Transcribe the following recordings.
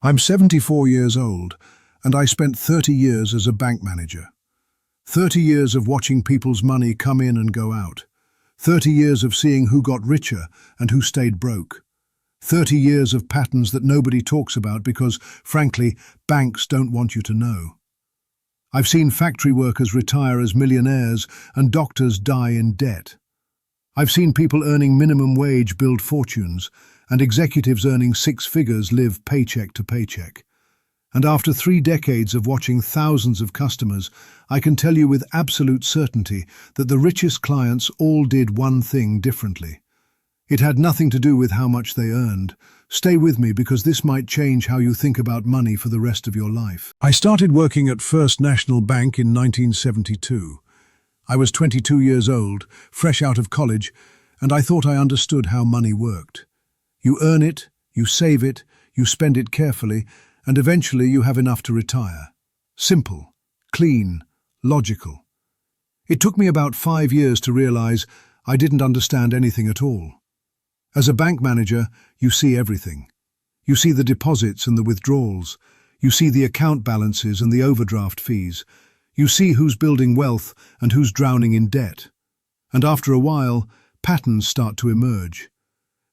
I'm 74 years old, and I spent 30 years as a bank manager. 30 years of watching people's money come in and go out. 30 years of seeing who got richer and who stayed broke. 30 years of patterns that nobody talks about because, frankly, banks don't want you to know. I've seen factory workers retire as millionaires and doctors die in debt. I've seen people earning minimum wage build fortunes, and executives earning six figures live paycheck to paycheck. And after 3 decades of watching thousands of customers, I can tell you with absolute certainty that the richest clients all did one thing differently. It had nothing to do with how much they earned. Stay with me because this might change how you think about money for the rest of your life. I started working at First National Bank in 1972. I was 22 years old, fresh out of college, and I thought I understood how money worked. You earn it, you save it, you spend it carefully, and eventually you have enough to retire. Simple, clean, logical. It took me about 5 years to realize I didn't understand anything at all. As a bank manager, you see everything. You see the deposits and the withdrawals. You see the account balances and the overdraft fees. You see who's building wealth and who's drowning in debt. And after a while, patterns start to emerge.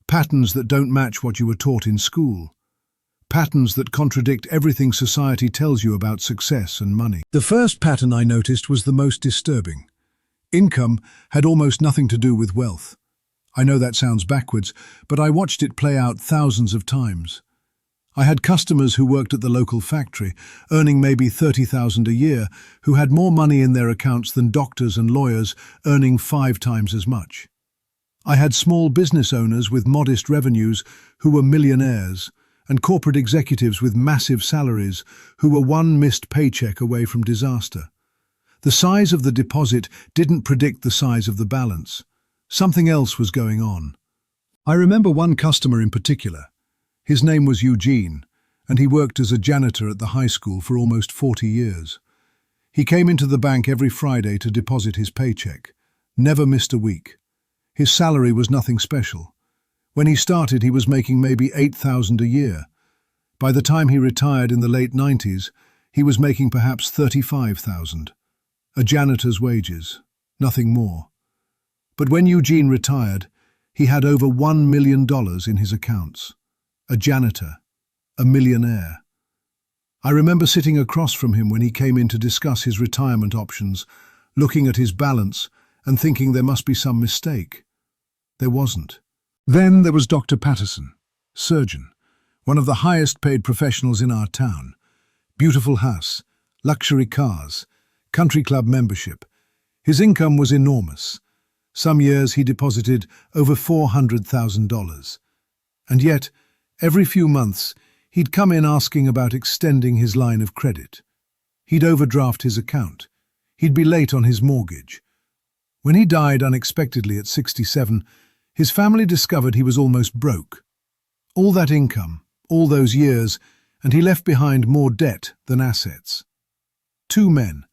Patterns that don't match what you were taught in school. Patterns that contradict everything society tells you about success and money. The first pattern I noticed was the most disturbing. Income had almost nothing to do with wealth. I know that sounds backwards, but I watched it play out thousands of times. I had customers who worked at the local factory, earning maybe $30,000 a year, who had more money in their accounts than doctors and lawyers, earning 5 times as much. I had small business owners with modest revenues who were millionaires, and corporate executives with massive salaries who were one missed paycheck away from disaster. The size of the deposit didn't predict the size of the balance. Something else was going on. I remember one customer in particular. His name was Eugene, and he worked as a janitor at the high school for almost 40 years. He came into the bank every Friday to deposit his paycheck, never missed a week. His salary was nothing special. When he started, he was making maybe $8,000 a year. By the time he retired in the late 90s, he was making perhaps $35,000. A janitor's wages, nothing more. But when Eugene retired, he had over $1 million in his accounts. A janitor, a millionaire. I remember sitting across from him when he came in to discuss his retirement options, looking at his balance and thinking there must be some mistake. There wasn't. Then there was Dr. Patterson, surgeon, one of the highest paid professionals in our town. Beautiful house, luxury cars, country club membership. His income was enormous. Some years he deposited over $400,000. And yet, every few months, he'd come in asking about extending his line of credit. He'd overdraft his account. He'd be late on his mortgage. When he died unexpectedly at 67, his family discovered he was almost broke. All that income, all those years, and he left behind more debt than assets. 2 men.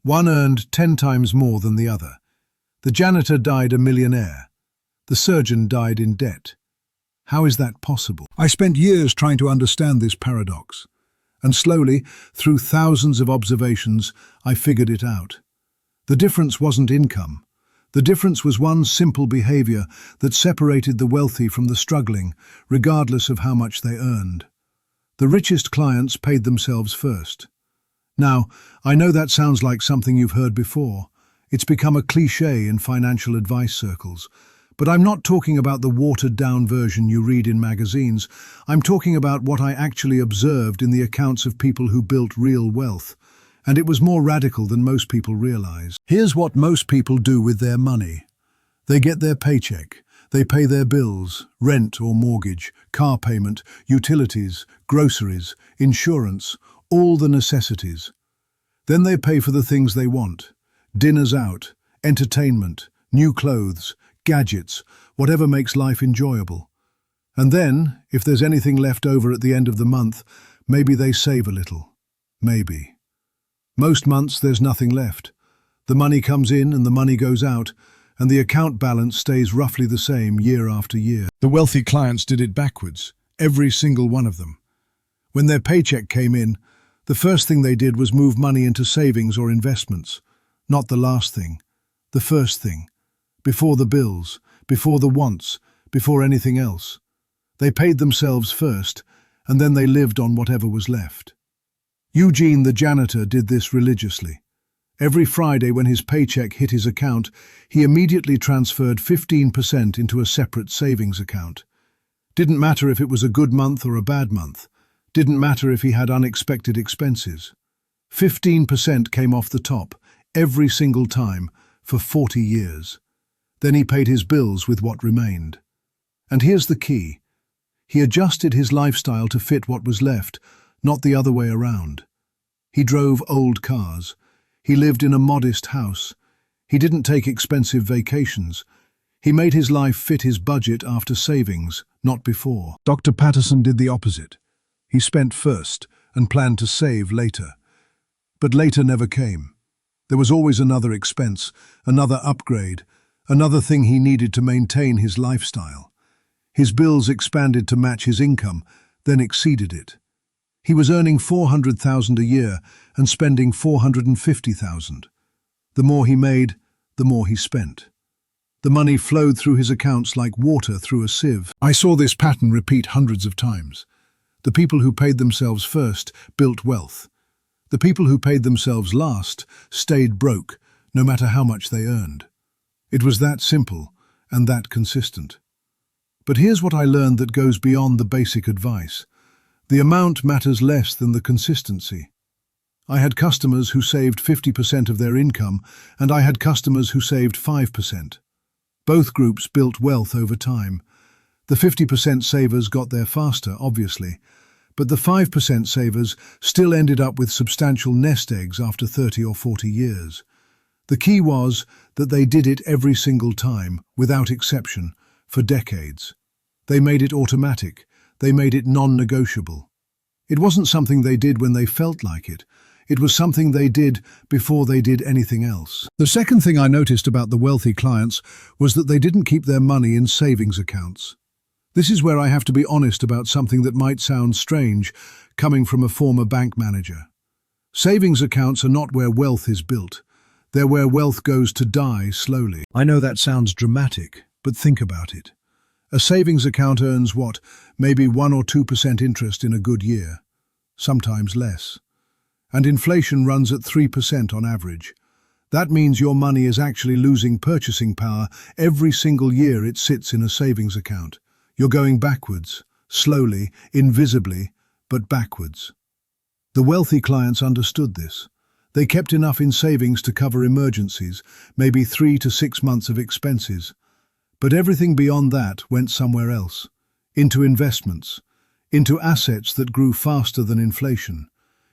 One earned 10 times more than the other. The janitor died a millionaire. The surgeon died in debt. How is that possible? I spent years trying to understand this paradox. And slowly, through thousands of observations, I figured it out. The difference wasn't income. The difference was one simple behavior that separated the wealthy from the struggling, regardless of how much they earned. The richest clients paid themselves first. Now, I know that sounds like something you've heard before. It's become a cliché in financial advice circles. But I'm not talking about the watered-down version you read in magazines. I'm talking about what I actually observed in the accounts of people who built real wealth. And it was more radical than most people realize. Here's what most people do with their money. They get their paycheck. They pay their bills, rent or mortgage, car payment, utilities, groceries, insurance, all the necessities. Then they pay for the things they want. Dinners out, entertainment, new clothes, gadgets, whatever makes life enjoyable. And then, if there's anything left over at the end of the month, maybe they save a little. Maybe. Most months there's nothing left. The money comes in and the money goes out, and the account balance stays roughly the same year after year. The wealthy clients did it backwards, every single one of them. When their paycheck came in, the first thing they did was move money into savings or investments. Not the last thing, the first thing. Before the bills, before the wants, before anything else. They paid themselves first, and then they lived on whatever was left. Eugene, the janitor, did this religiously. Every Friday when his paycheck hit his account, he immediately transferred 15% into a separate savings account. Didn't matter if it was a good month or a bad month. Didn't matter if he had unexpected expenses. 15% came off the top, every single time, for 40 years. Then he paid his bills with what remained. And here's the key. He adjusted his lifestyle to fit what was left, not the other way around. He drove old cars. He lived in a modest house. He didn't take expensive vacations. He made his life fit his budget after savings, not before. Dr. Patterson did the opposite. He spent first and planned to save later. But later never came. There was always another expense, another upgrade, another thing he needed to maintain his lifestyle. His bills expanded to match his income, then exceeded it. He was earning $400,000 a year and spending $450,000. The more he made, the more he spent. The money flowed through his accounts like water through a sieve. I saw this pattern repeat hundreds of times. The people who paid themselves first built wealth. The people who paid themselves last stayed broke, no matter how much they earned. It was that simple and that consistent. But here's what I learned that goes beyond the basic advice. The amount matters less than the consistency. I had customers who saved 50% of their income, and I had customers who saved 5%. Both groups built wealth over time. The 50% savers got there faster, obviously, but the 5% savers still ended up with substantial nest eggs after 30 or 40 years. The key was that they did it every single time, without exception, for decades. They made it automatic. They made it non-negotiable. It wasn't something they did when they felt like it. It was something they did before they did anything else. The second thing I noticed about the wealthy clients was that they didn't keep their money in savings accounts. This is where I have to be honest about something that might sound strange, coming from a former bank manager. Savings accounts are not where wealth is built. They're where wealth goes to die slowly. I know that sounds dramatic, but think about it. A savings account earns what? Maybe 1 or 2% interest in a good year. Sometimes less. And inflation runs at 3% on average. That means your money is actually losing purchasing power every single year it sits in a savings account. You're going backwards, slowly, invisibly, but backwards. The wealthy clients understood this. They kept enough in savings to cover emergencies, maybe 3 to 6 months of expenses. But everything beyond that went somewhere else, into investments, into assets that grew faster than inflation,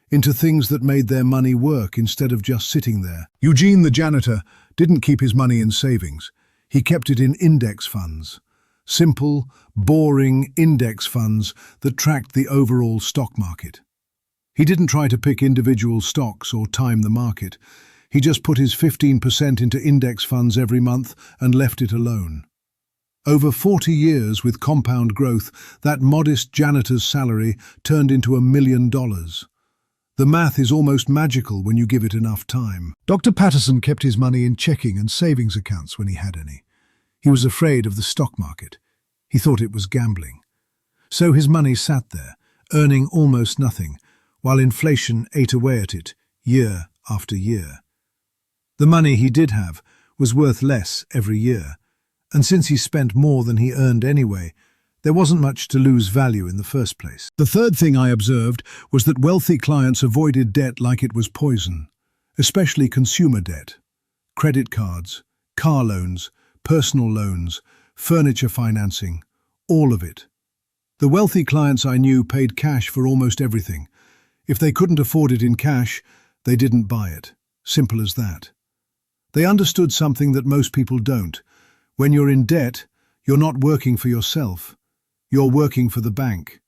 into things that made their money work instead of just sitting there. Eugene, the janitor, didn't keep his money in savings. He kept it in index funds. Simple, boring index funds that tracked the overall stock market. He didn't try to pick individual stocks or time the market. He just put his 15% into index funds every month and left it alone. Over 40 years with compound growth, that modest janitor's salary turned into $1 million. The math is almost magical when you give it enough time. Dr. Patterson kept his money in checking and savings accounts when he had any. He was afraid of the stock market. He thought it was gambling. So his money sat there, earning almost nothing, while inflation ate away at it, year after year. The money he did have was worth less every year, and since he spent more than he earned anyway, there wasn't much to lose value in the first place. The third thing I observed was that wealthy clients avoided debt like it was poison, especially consumer debt. Credit cards, car loans, personal loans, furniture financing, all of it. The wealthy clients I knew paid cash for almost everything. If they couldn't afford it in cash, they didn't buy it. Simple as that. They understood something that most people don't. When you're in debt, you're not working for yourself. You're working for the bank.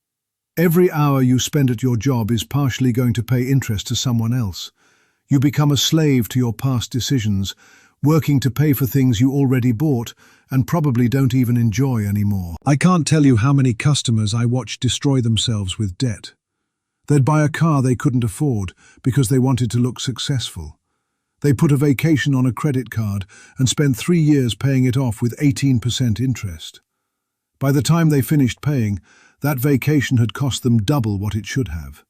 Every hour you spend at your job is partially going to pay interest to someone else. You become a slave to your past decisions, working to pay for things you already bought and probably don't even enjoy anymore. I can't tell you how many customers I watched destroy themselves with debt. They'd buy a car they couldn't afford because they wanted to look successful. They put a vacation on a credit card and spent 3 years paying it off with 18% interest. By the time they finished paying, that vacation had cost them double what it should have.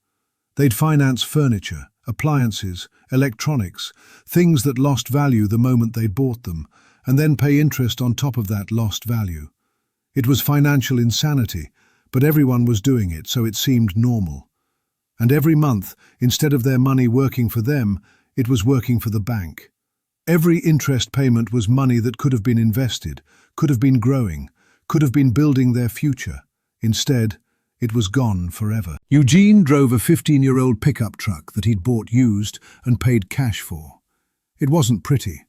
They'd finance furniture, appliances, electronics, things that lost value the moment they bought them, and then pay interest on top of that lost value. It was financial insanity, but everyone was doing it, so it seemed normal. And every month, instead of their money working for them, it was working for the bank. Every interest payment was money that could have been invested, could have been growing, could have been building their future. Instead, it was gone forever. Eugene drove a 15-year-old pickup truck that he'd bought used and paid cash for. It wasn't pretty.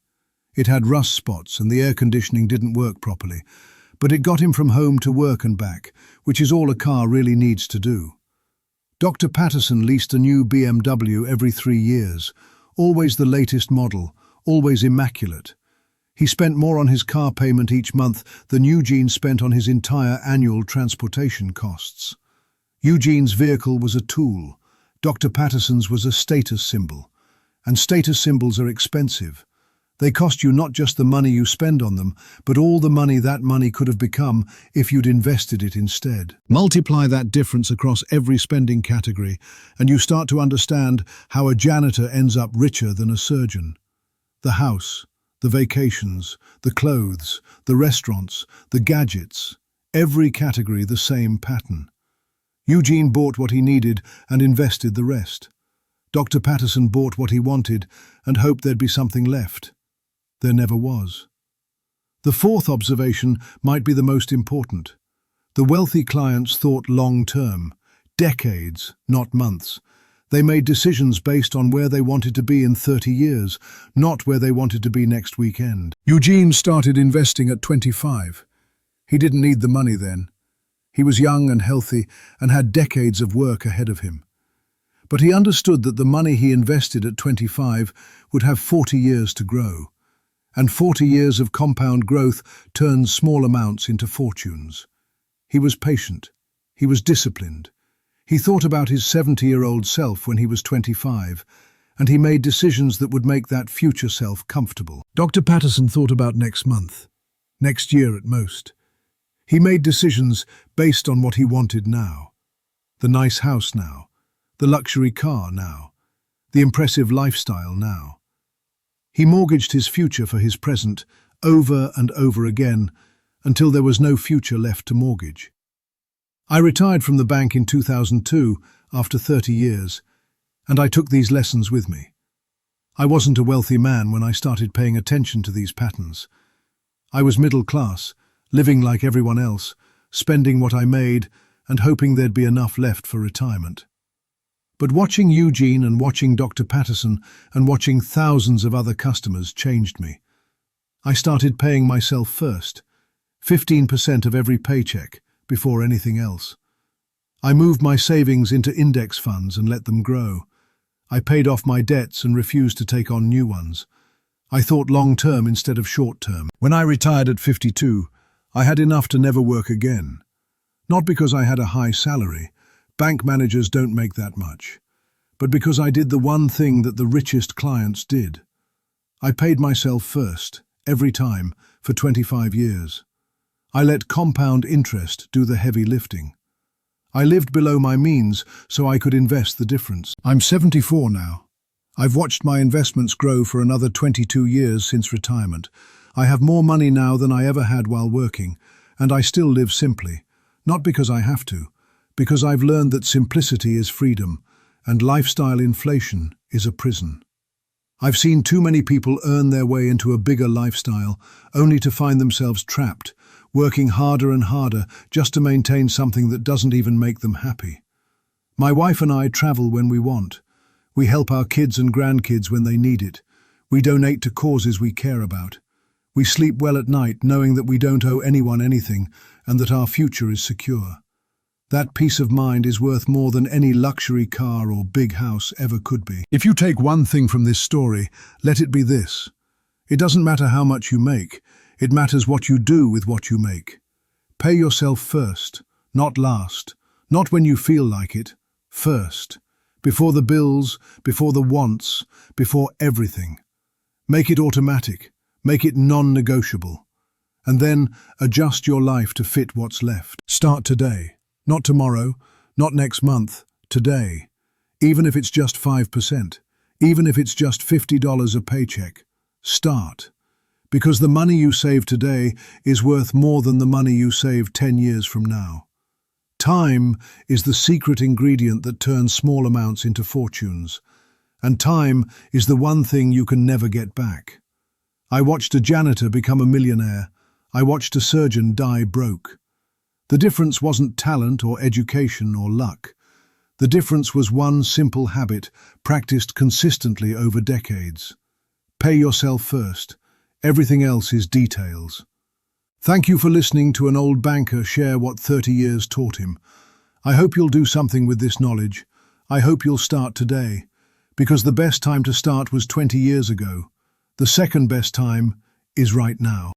It had rust spots and the air conditioning didn't work properly, but it got him from home to work and back, which is all a car really needs to do. Dr. Patterson leased a new BMW every 3 years, always the latest model, always immaculate. He spent more on his car payment each month than Eugene spent on his entire annual transportation costs. Eugene's vehicle was a tool. Dr. Patterson's was a status symbol. And status symbols are expensive. They cost you not just the money you spend on them, but all the money that money could have become if you'd invested it instead. Multiply that difference across every spending category, and you start to understand how a janitor ends up richer than a surgeon. The house, the vacations, the clothes, the restaurants, the gadgets, every category the same pattern. Eugene bought what he needed and invested the rest. Dr. Patterson bought what he wanted and hoped there'd be something left. There never was. The fourth observation might be the most important. The wealthy clients thought long-term, decades, not months. They made decisions based on where they wanted to be in 30 years, not where they wanted to be next weekend. Eugene started investing at 25. He didn't need the money then. He was young and healthy and had decades of work ahead of him. But he understood that the money he invested at 25 would have 40 years to grow. And 40 years of compound growth turns small amounts into fortunes. He was patient. He was disciplined. He thought about his 70-year-old self when he was 25, and he made decisions that would make that future self comfortable. Dr. Patterson thought about next month, next year at most. He made decisions based on what he wanted now. The nice house now, the luxury car now, the impressive lifestyle now. He mortgaged his future for his present over and over again until there was no future left to mortgage. I retired from the bank in 2002 after 30 years, and I took these lessons with me. I wasn't a wealthy man when I started paying attention to these patterns. I was middle class, living like everyone else, spending what I made and hoping there'd be enough left for retirement. But watching Eugene and watching Dr. Patterson and watching thousands of other customers changed me. I started paying myself first, 15% of every paycheck, before anything else. I moved my savings into index funds and let them grow. I paid off my debts and refused to take on new ones. I thought long-term instead of short-term. When I retired at 52, I had enough to never work again. Not because I had a high salary. Bank managers don't make that much. But because I did the one thing that the richest clients did. I paid myself first, every time, for 25 years. I let compound interest do the heavy lifting. I lived below my means so I could invest the difference. I'm 74 now. I've watched my investments grow for another 22 years since retirement. I have more money now than I ever had while working, and I still live simply, not because I have to, because I've learned that simplicity is freedom, and lifestyle inflation is a prison. I've seen too many people earn their way into a bigger lifestyle, only to find themselves trapped, working harder and harder just to maintain something that doesn't even make them happy. My wife and I travel when we want. We help our kids and grandkids when they need it. We donate to causes we care about. We sleep well at night knowing that we don't owe anyone anything and that our future is secure. That peace of mind is worth more than any luxury car or big house ever could be. If you take one thing from this story, let it be this. It doesn't matter how much you make, it matters what you do with what you make. Pay yourself first, not last, not when you feel like it, First. Before the bills, before the wants, before everything. Make it automatic. Make it non-negotiable. And then adjust your life to fit what's left. Start today. Not tomorrow, not next month. Today. Even if it's just 5%. Even if it's just $50 a paycheck. Start. Because the money you save today is worth more than the money you save 10 years from now. Time is the secret ingredient that turns small amounts into fortunes. And time is the one thing you can never get back. I watched a janitor become a millionaire. I watched a surgeon die broke. The difference wasn't talent or education or luck. The difference was one simple habit practiced consistently over decades. Pay yourself first. Everything else is details. Thank you for listening to an old banker share what 30 years taught him. I hope you'll do something with this knowledge. I hope you'll start today. Because the best time to start was 20 years ago. The second best time is right now.